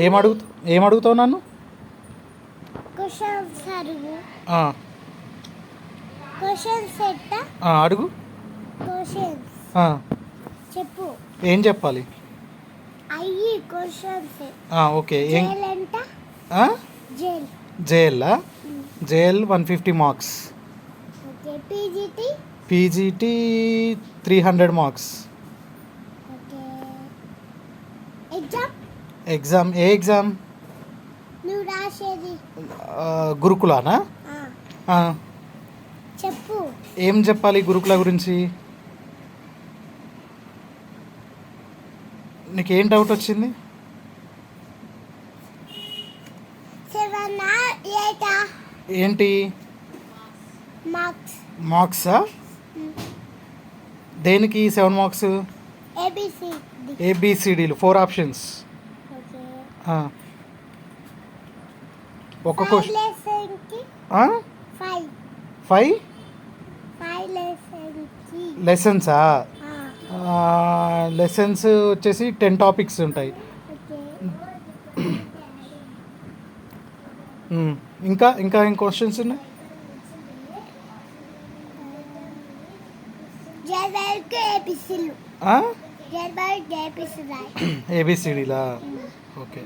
ఏమడుగుతావు నన్ను? క్వశ్చన్స్ అడుగు. ఆ, క్వశ్చన్స్ ఎట్టా? అడుగు. క్వశ్చన్స్ ఆ, చెప్పు. ఏం చెప్పాలి? అయ్యి క్వశ్చన్స్. ఓకే. జైల్ ఎంత? జైల్. జేఎల్లా? JL 150 marks. Okay. PGT? PGT 300 marks. Okay. Exam? Exam ఏ ఎగ్జామ్? నువ్వు రాసేది. గురుకులానా? చెప్పు. ఏం చెప్పాలి గురుకుల గురించి? నీకేం డౌట్ వచ్చింది? 7 8 ఏంటి? మార్క్స్. మార్క్సా? దేనికి 7 మార్క్స్? ఏబిసి. ఏబిసిడీలు 4 ఆప్షన్స్. ఓకే. ఒక క్వశ్చన్. లెసన్కి 5. 5 లెసన్కి. లెసన్సా? లెసన్స్ వచ్చేసి 10 టాపిక్స్ ఉంటాయి. ఓకే. ఇంకా ఇంకా ఏం క్వశ్చన్స్ ఉన్నాయి? జర్బల్కి ఏబిసిలు. జర్బల్కి ఏబిసి రాయి. ఏబిసిడీలా? ఓకే.